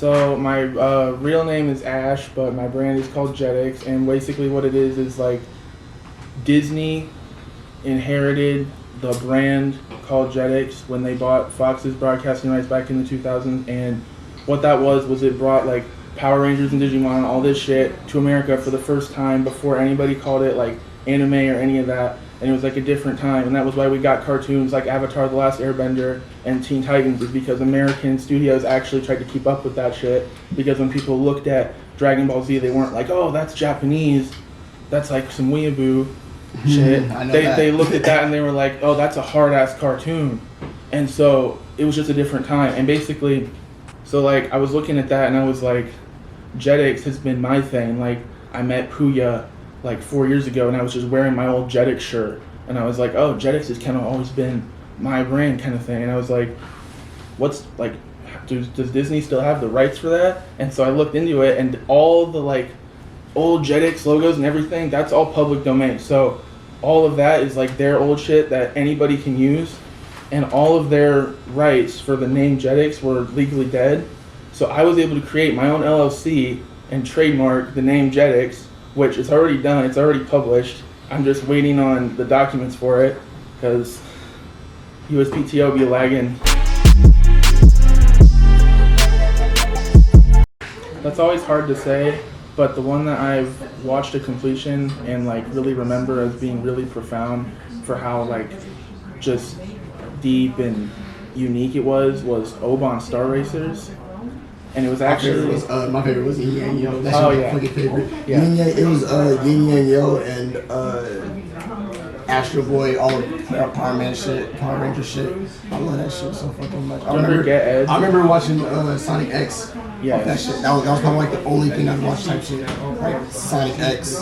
So my real name is Ash, but my brand is called JETIX, and basically what it is like Disney inherited the brand called JETIX when they bought Fox's broadcasting rights back in the 2000s, and what that was it brought like Power Rangers and Digimon and all this shit to America for the first time before anybody called it like anime or any of that, and it was like a different time, and that was why we got cartoons like Avatar: The Last Airbender and Teen Titans, is because American studios actually tried to keep up with that shit, because when people looked at Dragon Ball Z, they weren't like, oh, that's Japanese, that's like some weeaboo shit. They looked at that and they were like, oh, that's a hard-ass cartoon. And so it was just a different time, and basically, so like I was looking at that and I was like, JETIX has been my thing. Like I met Puya like 4 years ago and I was just wearing my old JETIX shirt, and I was like, oh, JETIX has kind of always been my brand kind of thing. And I was like, what's like, does Disney still have the rights for that? And so I looked into it, and all the like old JETIX logos and everything, that's all public domain. So all of that is like their old shit that anybody can use, and all of their rights for the name JETIX were legally dead. So I was able to create my own LLC and trademark the name JETIX, which is already done, it's already published. I'm just waiting on the documents for it, because USPTO be lagging. That's always hard to say, but the one that I've watched to completion and like really remember as being really profound for how like just deep and unique it was Oban Star Racers. And it was actually my favorite was Yin Yang Yo. That's my fucking favorite. Yeah. It was Yin Yang Yo and Astro Boy, all of Power Ranger shit. I love that shit so fucking much. I remember watching Sonic X. Yeah, that shit. That was probably like the only thing I'd watch type shit. Like Sonic X.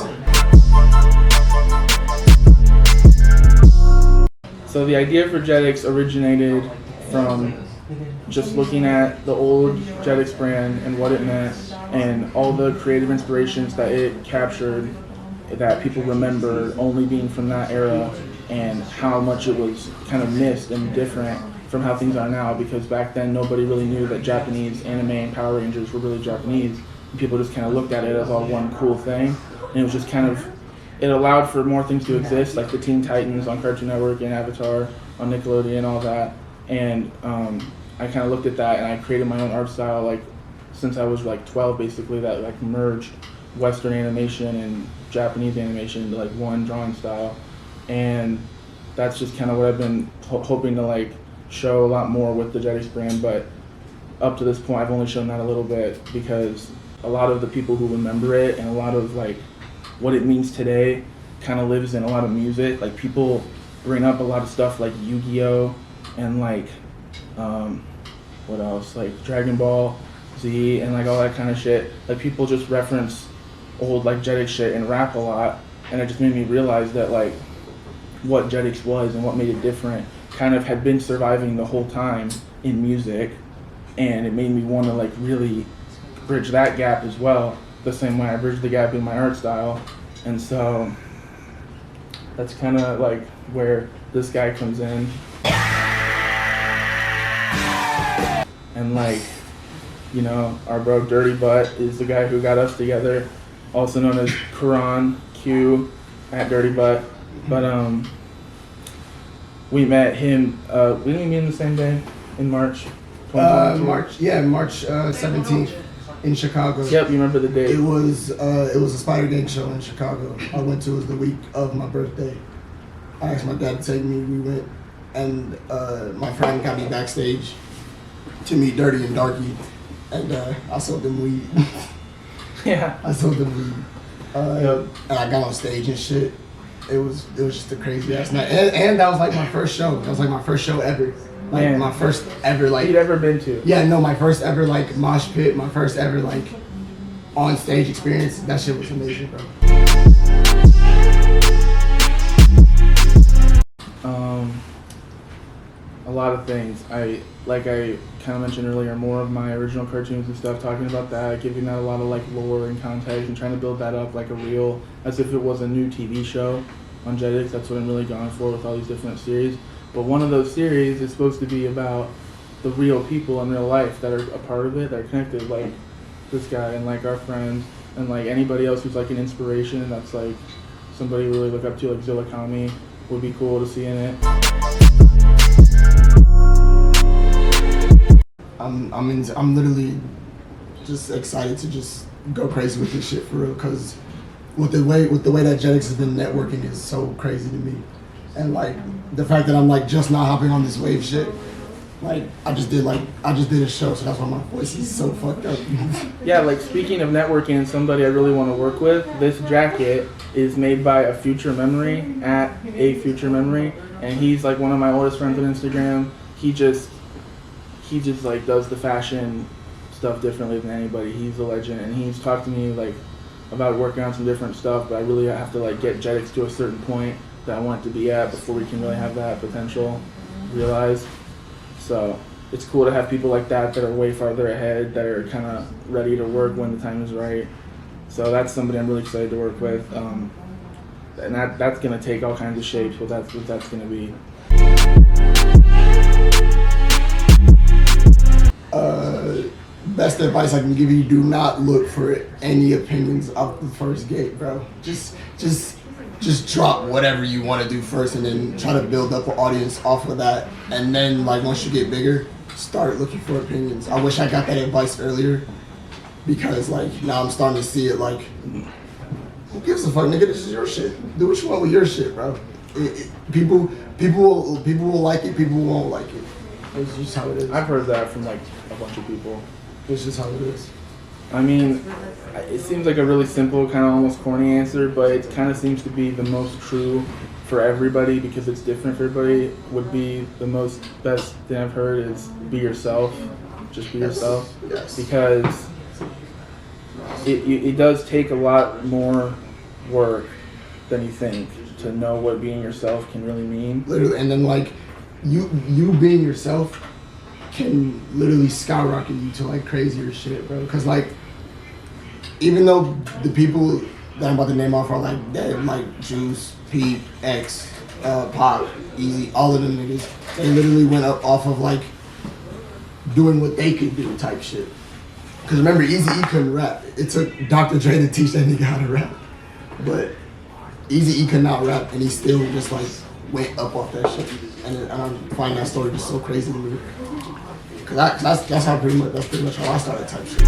So the idea for JETIX originated from just looking at the old JETIX brand and what it meant, and all the creative inspirations that it captured that people remember only being from that era, and how much it was kind of missed and different from how things are now, because back then nobody really knew that Japanese anime and Power Rangers were really Japanese. People just kind of looked at it as all one cool thing, and it was just kind of, it allowed for more things to exist, like the Teen Titans on Cartoon Network and Avatar on Nickelodeon and all that. And I kind of looked at that and I created my own art style, like since I was like 12 basically, that like merged Western animation and Japanese animation into like one drawing style. And that's just kind of what I've been hoping to like show a lot more with the JETIX brand, but up to this point I've only shown that a little bit, because a lot of the people who remember it and a lot of like what it means today kind of lives in a lot of music. Like people bring up a lot of stuff like Yu-Gi-Oh and like what else, like Dragon Ball Z and like all that kind of shit. Like people just reference old like JETIX shit and rap a lot, and it just made me realize that like what JETIX was and what made it different kind of had been surviving the whole time in music, and it made me want to like really bridge that gap as well, the same way I bridged the gap in my art style. And so that's kind of like where this guy comes in. And like, you know, our bro Dirty Butt is the guy who got us together, also known as Quran Q at Dirty Butt. But we met him, didn't we meet him the same day in March? March 17th in Chicago. Yep, you remember the date. It was a Spider Gang show in Chicago. I went to, it was the week of my birthday. I asked my dad to take me, we went, and my friend got me backstage to meet Dirty and Darky, and I sold them weed. Yeah. I sold them weed. And I got on stage and shit. It was just a crazy ass night. And that was like my first show. That was like my first show ever. Like man, my first ever like. You'd ever been to? Yeah, no, my first ever like mosh pit. My first ever like on stage experience. That shit was amazing, bro. A lot of things. I kind of mentioned earlier, more of my original cartoons and stuff, talking about that, giving that a lot of like lore and context and trying to build that up like a real, as if it was a new TV show on JETIX. That's what I'm really going for with all these different series. But one of those series is supposed to be about the real people in real life that are a part of it, that are connected, like this guy and like our friend and like anybody else who's like an inspiration that's like somebody you really look up to, like Zilla Kami would be cool to see in it. I'm literally just excited to just go crazy with this shit for real, because with the way that JETIX has been networking is so crazy to me. And like the fact that I'm like just not hopping on this wave shit, like I just did a show, so that's why my voice is so fucked up. Yeah, like speaking of networking and somebody I really want to work with, this jacket is made by a Future Memory at a Future Memory, and he's like one of my oldest friends on Instagram. He just like does the fashion stuff differently than anybody. He's a legend, and he's talked to me like about working on some different stuff, but I really have to like get JETIX to a certain point that I want it to be at before we can really have that potential realized. So it's cool to have people like that are way farther ahead, that are kind of ready to work when the time is right. So that's somebody I'm really excited to work with, and that's gonna take all kinds of shapes, but that's what that's gonna be. Best advice I can give you: do not look for any opinions out the first gate, bro. Just drop whatever you want to do first, and then try to build up an audience off of that. And then, like, once you get bigger, start looking for opinions. I wish I got that advice earlier, because like now I'm starting to see it. Like, who gives a fuck, nigga? This is your shit. Do what you want with your shit, bro. People will like it. People won't like it. It's just how it is. I've heard that from like a bunch of people. It's just how it is. I mean, it seems like a really simple, kind of almost corny answer, but it kind of seems to be the most true for everybody, because it's different for everybody. Would be the best thing I've heard is be yourself. Just be yourself. Yes. Because it does take a lot more work than you think to know what being yourself can really mean. Literally, and then like you being yourself can literally skyrocket you to like crazier shit, bro. Because like, even though the people that I'm about to name off are like dead, like Juice, Pete, X, Pop, Easy, all of them niggas, they literally went up off of like doing what they could do type shit. Because remember, Eazy-E couldn't rap. It took Dr. Dre to teach that nigga how to rap. But Eazy-E could not rap, and he still just like went up off that shit. And I find that story just so crazy to me. Cause that's pretty much how I started type shit.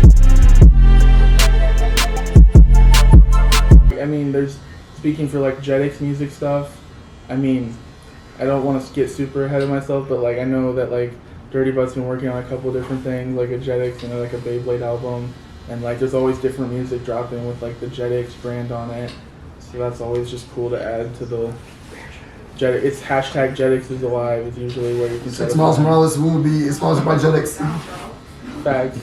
I mean, speaking for like JETIX music stuff, I mean, I don't want to get super ahead of myself, but like I know that like Dirty Butt's been working on a couple different things, like a JETIX, like a Beyblade album, and like there's always different music dropping with like the JETIX brand on it. So that's always just cool to add to the JETIX. It's hashtag JETIX is alive is usually where you can. 6 Miles Morales will be sponsored by JETIX. Facts.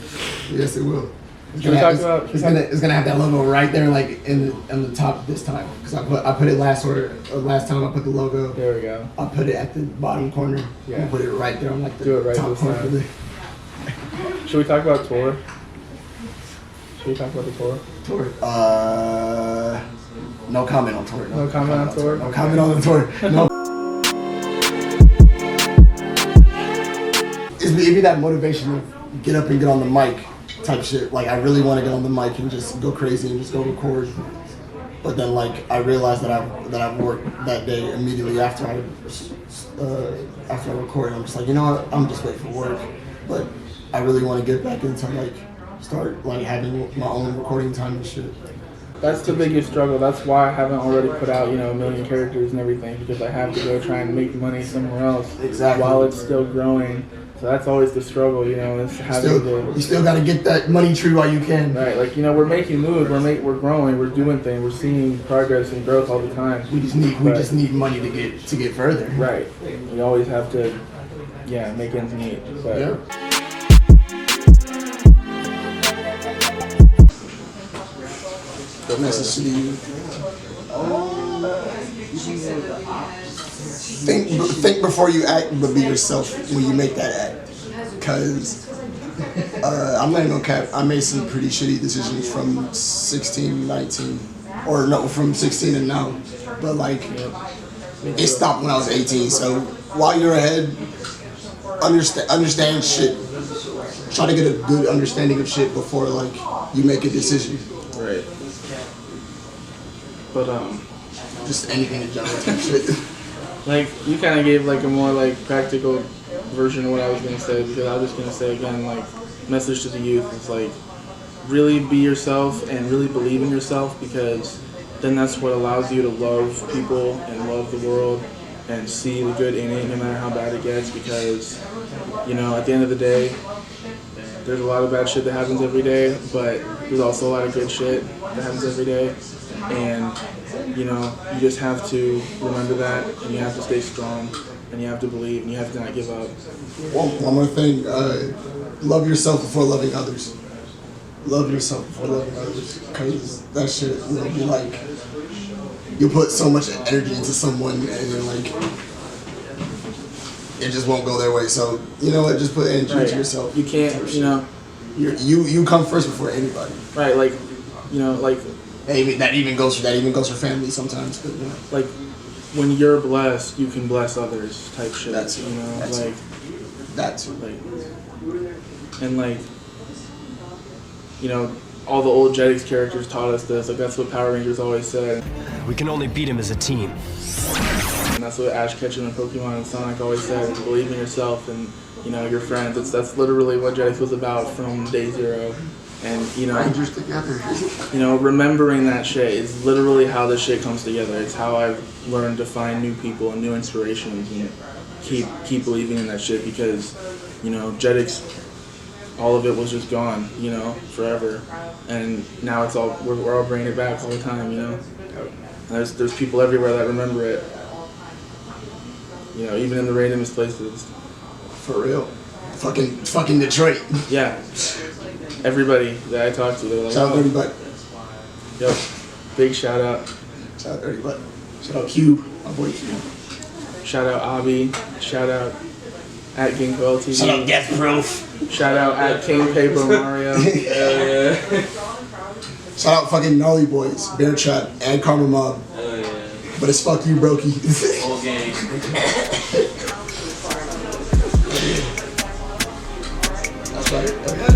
Yes, it will. It's gonna have that logo right there, like in the top this time. Cause I put it last time I put the logo. There we go. I put it at the bottom corner. Yeah. I put it right there on like the top this corner. Should we talk about tour? Should we talk about the tour? Tour. No comment on tour. No comment on tour? No comment on the tour. No. It'd be that motivation of get up and get on the mic type shit. Like, I really want to get on the mic and just go crazy and just go record. But then, like, I realized that I've worked that day immediately after I record. I'm just like, you know what? I'm just waiting for work. But I really want to get back into like start like having my own recording time and shit. That's the biggest struggle. That's why I haven't already put out, 1 million characters and everything, because I have to go try and make money somewhere else while it's still growing. So that's always the struggle, is having you still got to get that money tree while you can. Right, like, we're making moves, we're growing, we're doing things, we're seeing progress and growth all the time. We just need money to get further. Right. We always have to, make ends meet. But yeah. Message to you. Think before you act, but be yourself when you make that act. Cause I'm not gonna cap. I made some pretty shitty decisions from 16, 19, or no, from 16 and now. But like, it stopped when I was 18. So while you're ahead, understand shit. Try to get a good understanding of shit before like you make a decision. Right. But just anything in general type shit. Like you kind of gave like a more like practical version of what I was gonna say, because I was just gonna say again, like, message to the youth is like really be yourself and really believe in yourself, because then that's what allows you to love people and love the world and see the good in it no matter how bad it gets, because you know at the end of the day there's a lot of bad shit that happens every day, but there's also a lot of good shit that happens every day, and you know you just have to remember that, and you have to stay strong, and you have to believe, and you have to not give up. One more thing, love yourself before loving others. Love yourself before loving others, because that shit, you know, be like, you put so much energy into someone and then like it just won't go their way. So you know what, just put energy into yourself. You can't, you know, you come first before anybody. Right, like, you know, like that even goes for family sometimes. But, you know. Like when you're blessed, you can bless others type shit. That's you know, that's like that's like and like, you know, all the old Jetix characters taught us this. Like that's what Power Rangers always said. We can only beat him as a team. And that's what Ash Ketchum and Pokemon and Sonic always said. Believe in yourself and, you know, your friends. That's literally what Jetix was about from day zero. And, you know, Rangers together. You know, remembering that shit is literally how this shit comes together. It's how I've learned to find new people and new inspirations and keep believing in that shit, because, you know, Jetix, all of it was just gone, you know, forever. And now it's all, we're all bringing it back all the time, you know. There's people everywhere that remember it. You know, even in the randomest places. For real. Fucking Detroit. Yeah. Everybody that I talk to, they're like, shout out Dirty Butt. Yo, big shout out. Shout out Dirty Butt. Shout out Cube, my boy Cube. Shout out Abby. Shout out at Ginkgo LTV. Shout out Death Proof. Shout out at King Paper Mario. Shout out fucking Gnarly Boys, Bear Trap, and Karma Mob. But it's fuck you, Brokey. Whole gang. That's right.